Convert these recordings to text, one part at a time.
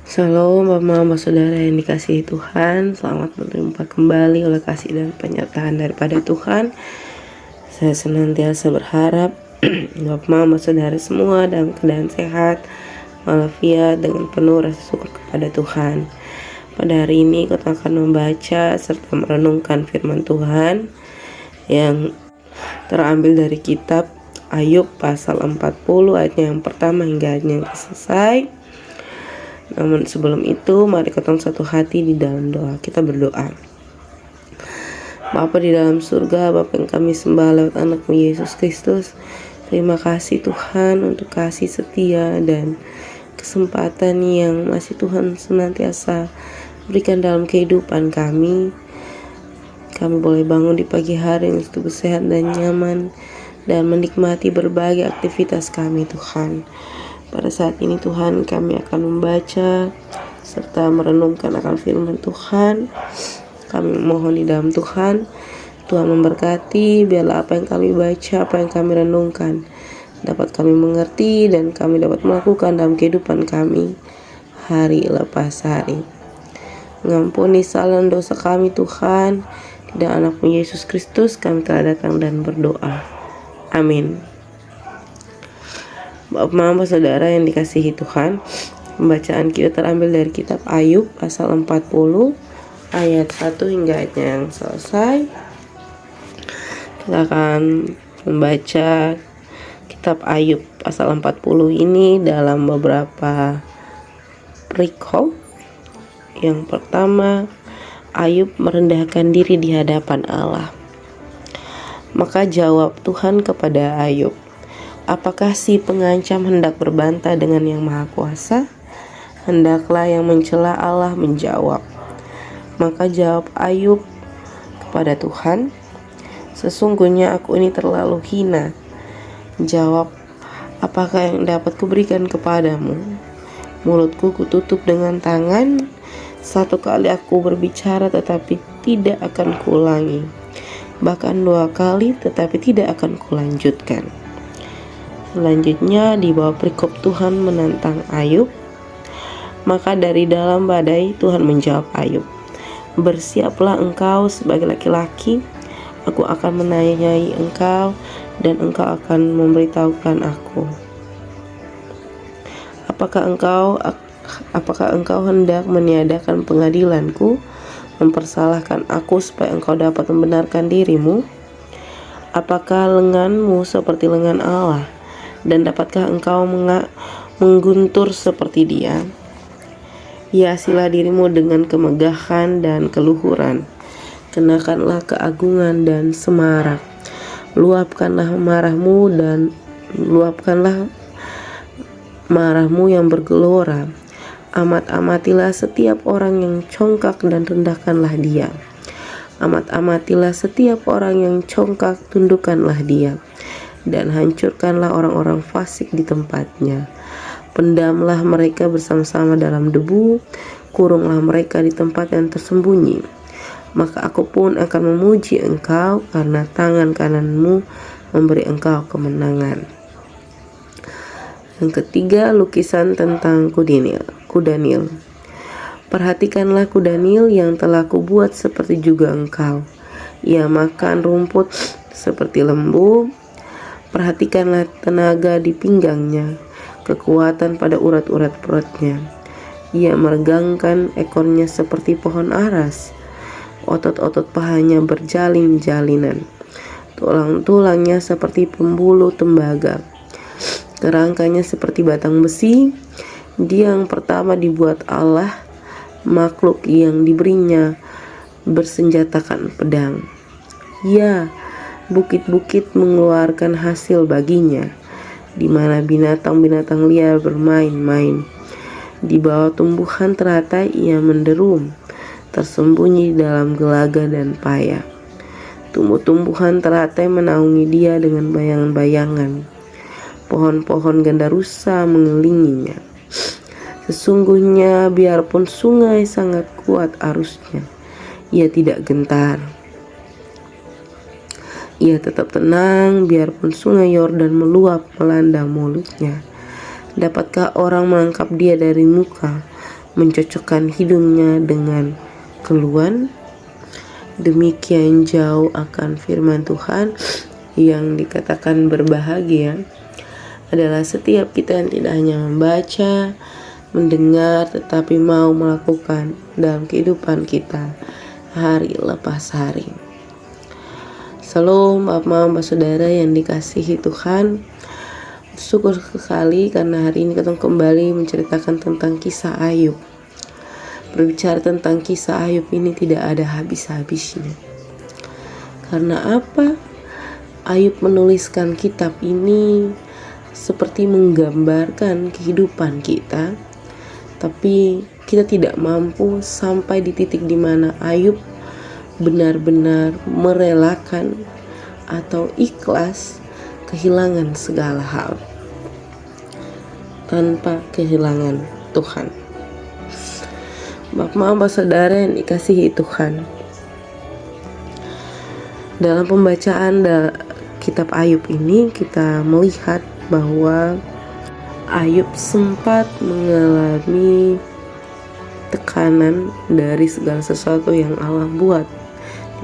Shalom Bapak Saudara yang dikasihi Tuhan. Selamat berjumpa kembali oleh kasih dan penyertaan daripada Tuhan. Saya senantiasa berharap Bapak Saudara semua dalam keadaan sehat walafiat dengan penuh rasa syukur kepada Tuhan. Pada hari ini kita akan membaca serta merenungkan firman Tuhan yang terambil dari kitab Ayub pasal 40 ayatnya yang pertama hingga ayatnya yang selesai. Namun sebelum itu, mari kita satu hati di dalam doa. Kita berdoa. Bapa di dalam surga, Bapa yang kami sembah lewat anak-Mu Yesus Kristus, terima kasih Tuhan untuk kasih setia dan kesempatan yang masih Tuhan senantiasa berikan dalam kehidupan kami. Kami boleh bangun di pagi hari yang begitu sehat dan nyaman dan menikmati berbagai aktivitas kami Tuhan. Pada saat ini Tuhan, kami akan membaca serta merenungkan akan firman Tuhan. Kami mohon di dalam Tuhan memberkati, biarlah apa yang kami baca, apa yang kami renungkan dapat kami mengerti dan kami dapat melakukan dalam kehidupan kami hari lepas hari. Mengampuni salah dan dosa kami Tuhan, dan anak-Mu Yesus Kristus kami telah datang dan berdoa. Amin. Bapak Saudara yang dikasihi Tuhan, pembacaan kita terambil dari kitab Ayub pasal 40 ayat 1 hingga ayatnya yang selesai. Kita akan membaca kitab Ayub pasal 40 ini dalam beberapa perikop. Yang pertama, Ayub merendahkan diri di hadapan Allah. Maka jawab Tuhan kepada Ayub, apakah si pengancam hendak berbantah dengan yang Maha Kuasa? Hendaklah yang mencela Allah menjawab. Maka jawab Ayub kepada Tuhan, sesungguhnya aku ini terlalu hina. Jawab, apakah yang dapat kuberikan kepadamu? Mulutku kututup dengan tangan. Satu kali aku berbicara tetapi tidak akan kuulangi. Bahkan 2 kali tetapi tidak akan kulanjutkan. Selanjutnya di bawah perikop Tuhan menantang Ayub. Maka dari dalam badai Tuhan menjawab Ayub, bersiaplah engkau sebagai laki-laki, aku akan menanyai engkau dan engkau akan memberitahukan aku. Apakah engkau hendak meniadakan pengadilanku, mempersalahkan aku supaya engkau dapat membenarkan dirimu? Apakah lenganmu seperti lengan Allah? Dan dapatkah engkau mengguntur seperti Dia? Hiasilah dirimu dengan kemegahan dan keluhuran. Kenakanlah keagungan dan semarak. Luapkanlah marahmu yang bergelora. Amat-amatilah setiap orang yang congkak dan rendahkanlah dia. Amat-amatilah setiap orang yang congkak, tundukkanlah dia. Dan hancurkanlah orang-orang fasik di tempatnya. Pendamlah mereka bersama-sama dalam debu, kurunglah mereka di tempat yang tersembunyi. Maka aku pun akan memuji engkau karena tangan kananmu memberi engkau kemenangan. Yang ketiga, lukisan tentang kuda Nil. Perhatikanlah kuda Nil yang telah kubuat seperti juga engkau. Ia makan rumput seperti lembu. Perhatikanlah tenaga di pinggangnya, kekuatan pada urat-urat perutnya. Ia meregangkan ekornya seperti pohon aras. Otot-otot pahanya berjalin-jalinan. Tulang-tulangnya seperti pembuluh tembaga. Kerangkanya seperti batang besi. Dia yang pertama dibuat Allah, makhluk yang diberinya bersenjatakan pedang. Ya, bukit-bukit mengeluarkan hasil baginya, di mana binatang-binatang liar bermain-main. Di bawah tumbuhan teratai ia menderum, tersembunyi dalam gelaga dan paya. Tumbuh-tumbuhan teratai menaungi dia dengan bayangan-bayangan. Pohon-pohon gandarusa mengelilinginya. Sesungguhnya biarpun sungai sangat kuat arusnya, ia tidak gentar. Ia tetap tenang biarpun sungai Yordan meluap melanda mulutnya. Dapatkah orang menangkap dia dari muka? mencocokkan hidungnya dengan keluhan. Demikian jauh akan firman Tuhan yang dikatakan berbahagia adalah setiap kita yang tidak hanya membaca, mendengar, tetapi mau melakukan dalam kehidupan kita hari lepas hari. Shalom, Bapak saudara yang dikasihi Tuhan. Syukur sekali karena hari ini kita kembali menceritakan tentang kisah Ayub. Berbicara tentang kisah Ayub ini tidak ada habis-habisnya. Karena apa? Ayub menuliskan kitab ini seperti menggambarkan kehidupan kita, tapi kita tidak mampu sampai di titik di mana Ayub benar-benar merelakan atau ikhlas kehilangan segala hal tanpa kehilangan Tuhan. Bapak saudara yang dikasihi Tuhan, dalam pembacaan kitab Ayub ini kita melihat bahwa Ayub sempat mengalami tekanan dari segala sesuatu yang Allah buat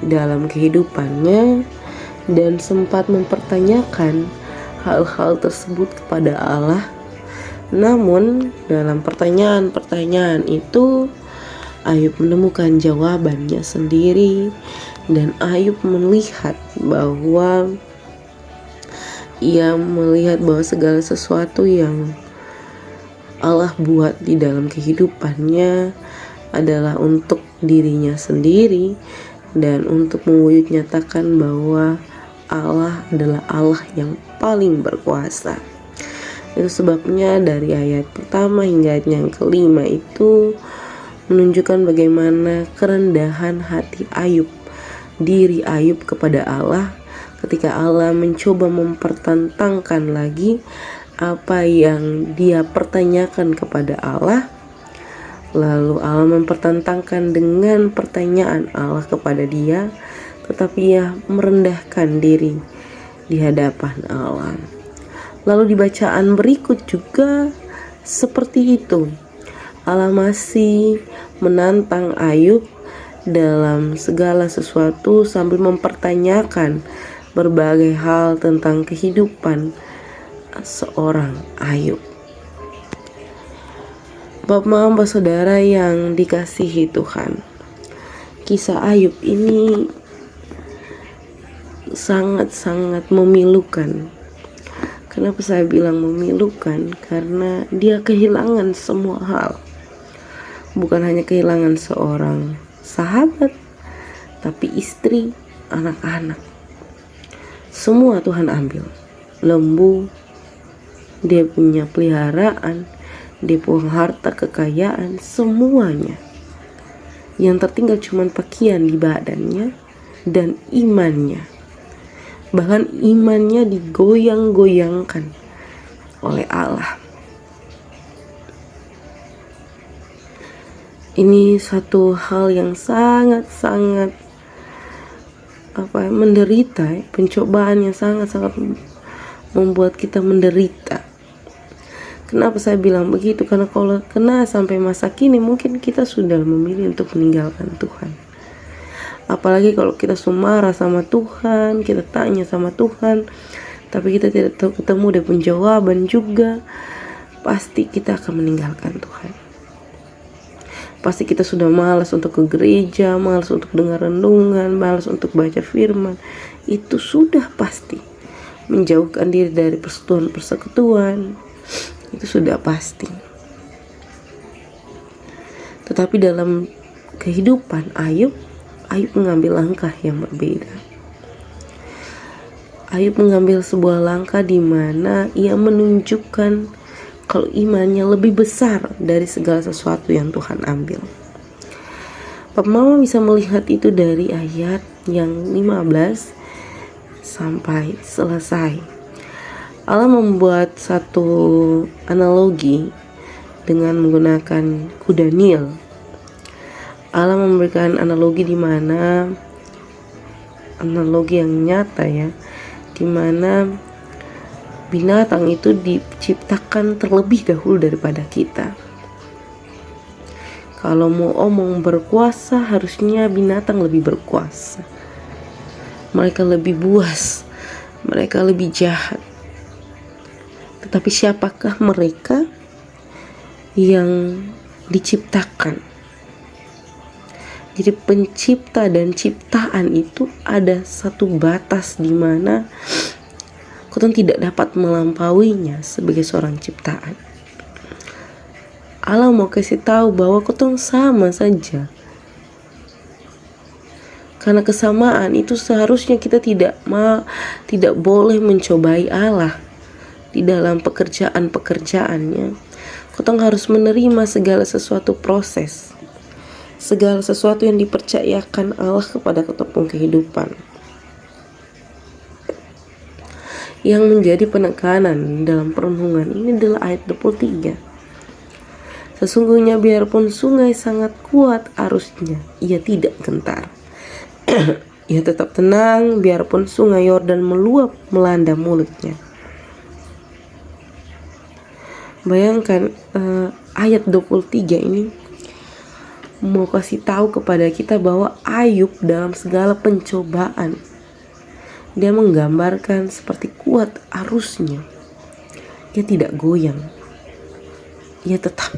di dalam kehidupannya dan sempat mempertanyakan hal-hal tersebut kepada Allah. Namun dalam pertanyaan-pertanyaan itu Ayub menemukan jawabannya sendiri, dan Ayub melihat bahwa segala sesuatu yang Allah buat di dalam kehidupannya adalah untuk dirinya sendiri dan untuk mewujud nyatakan bahwa Allah adalah Allah yang paling berkuasa. Itu sebabnya dari ayat pertama hingga ayat yang kelima itu menunjukkan bagaimana kerendahan hati Ayub, diri Ayub kepada Allah ketika Allah mencoba mempertentangkan lagi apa yang dia pertanyakan kepada Allah. Lalu Allah mempertentangkan dengan pertanyaan Allah kepada dia, tetapi ia merendahkan diri di hadapan Allah. Lalu di bacaan berikut juga seperti itu. Allah masih menantang Ayub dalam segala sesuatu sambil mempertanyakan berbagai hal tentang kehidupan seorang Ayub. Bapak saudara yang dikasihi Tuhan, kisah Ayub ini sangat-sangat memilukan. Kenapa saya bilang memilukan? Karena dia kehilangan semua hal. Bukan hanya kehilangan seorang sahabat, tapi istri, anak-anak. Semua Tuhan ambil. Lembu, dia punya peliharaan, dia punya harta kekayaan, semuanya. Yang tertinggal cuma pakaian di badannya dan imannya. Bahkan imannya digoyang-goyangkan oleh Allah. Ini satu hal yang sangat-sangat menderita, pencobaan yang sangat-sangat membuat kita menderita. Kenapa saya bilang begitu? Karena kalau kena sampai masa kini mungkin kita sudah memilih untuk meninggalkan Tuhan. Apalagi kalau kita marah sama Tuhan, kita tanya sama Tuhan, tapi kita tidak tahu ketemu dia pun jawaban juga, pasti kita akan meninggalkan Tuhan. Pasti kita sudah malas untuk ke gereja, malas untuk dengar renungan, malas untuk baca firman. Itu sudah pasti. Menjauhkan diri dari persekutuan, itu sudah pasti. Tetapi dalam kehidupan Ayub mengambil langkah yang berbeda. Ayub mengambil sebuah langkah di mana ia menunjukkan kalau imannya lebih besar dari segala sesuatu yang Tuhan ambil. Bapak Mama bisa melihat itu dari ayat yang 15 sampai selesai. Allah membuat satu analogi dengan menggunakan kuda Nil. Allah memberikan analogi di mana analogi yang nyata ya, di mana binatang itu diciptakan terlebih dahulu daripada kita. Kalau mau omong berkuasa, harusnya binatang lebih berkuasa. Mereka lebih buas, mereka lebih jahat. Tetapi siapakah mereka yang diciptakan? Jadi pencipta dan ciptaan itu ada satu batas di mana kita tidak dapat melampauinya sebagai seorang ciptaan. Allah mau kasih tahu bahwa kita sama saja. Karena kesamaan itu seharusnya kita tidak boleh mencobai Allah di dalam pekerjaan-pekerjaannya. Kita harus menerima segala sesuatu proses, segala sesuatu yang dipercayakan Allah kepada kita pun kehidupan. Yang menjadi penekanan dalam perenungan ini adalah ayat 23. Sesungguhnya biarpun sungai sangat kuat arusnya, ia tidak gentar. Ia tetap tenang biarpun sungai Yordan meluap melanda mulutnya. Bayangkan ayat 23 ini mau kasih tahu kepada kita bahwa Ayub dalam segala pencobaan, dia menggambarkan seperti kuat arusnya. Ia tidak goyang. Ia tetap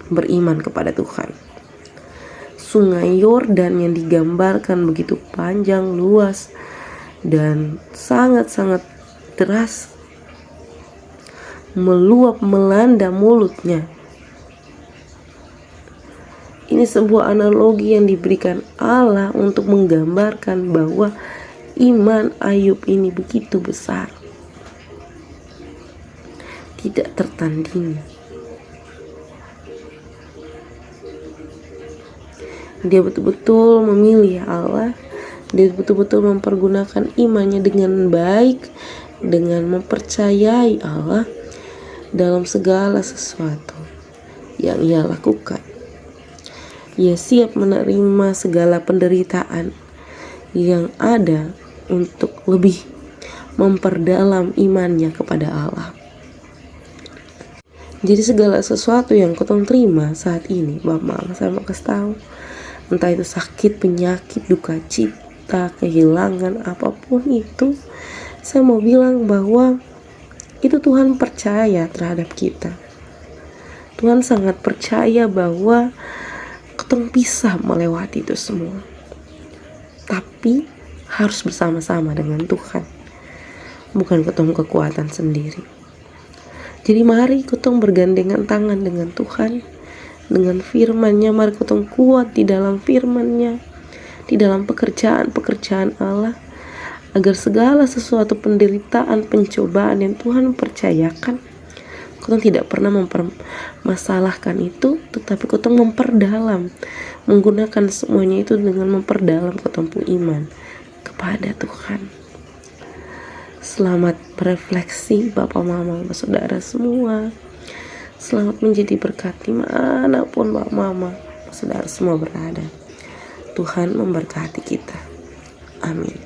beriman kepada Tuhan. Sungai Yordan yang digambarkan begitu panjang, luas, dan sangat-sangat deras, meluap melanda mulutnya. Ini sebuah analogi yang diberikan Allah untuk menggambarkan bahwa iman Ayub ini begitu besar, tidak tertandingi. Dia betul-betul memilih Allah. Dia betul-betul mempergunakan imannya dengan baik, dengan mempercayai Allah dalam segala sesuatu yang ia lakukan. Ia siap menerima segala penderitaan yang ada untuk lebih memperdalam imannya kepada Allah. Jadi segala sesuatu yang kau terima saat ini, Bapak, saya mau kasih tahu, entah itu sakit, penyakit, duka cita, kehilangan, apapun itu, saya mau bilang bahwa itu Tuhan percaya terhadap kita. Tuhan sangat percaya bahwa kita bisa melewati itu semua. Tapi harus bersama-sama dengan Tuhan, bukan ketemu kekuatan sendiri. Jadi mari kita bergandengan tangan dengan Tuhan, dengan firman-Nya. Mari kita kuat di dalam firman-Nya, di dalam pekerjaan-pekerjaan Allah, agar segala sesuatu penderitaan, pencobaan yang Tuhan percayakan, kita tidak pernah mempermasalahkan itu, tetapi kita memperdalam, menggunakan semuanya itu dengan memperdalam ketempuh iman kepada Tuhan. Selamat berefleksi Bapak, Mama, Saudara semua. Selamat menjadi berkat dimanapun Bapak, Mama, Saudara semua berada. Tuhan memberkati kita. Amin.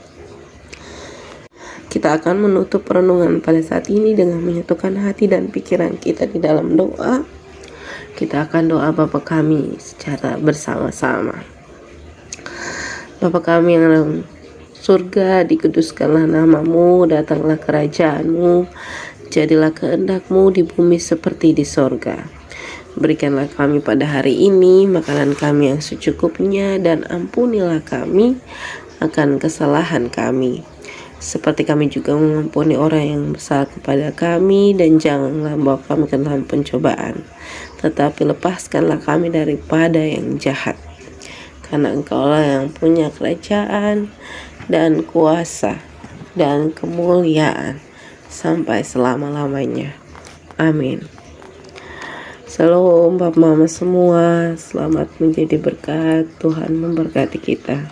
Kita akan menutup renungan pada saat ini dengan menyatukan hati dan pikiran kita di dalam doa. Kita akan doa Bapa kami secara bersama-sama. Bapa kami yang dalam surga, dikuduskanlah nama-Mu, datanglah kerajaan-Mu, jadilah kehendak-Mu di bumi seperti di sorga. Berikanlah kami pada hari ini makanan kami yang secukupnya, dan ampunilah kami akan kesalahan kami, seperti kami juga mengampuni orang yang bersalah kepada kami, dan janganlah bawa kami ke dalam pencobaan, tetapi lepaskanlah kami daripada yang jahat. Karena Engkaulah yang punya kerajaan dan kuasa dan kemuliaan sampai selama-lamanya. Amin. Shalom Bapak Mama semua, selamat menjadi berkat. Tuhan memberkati kita.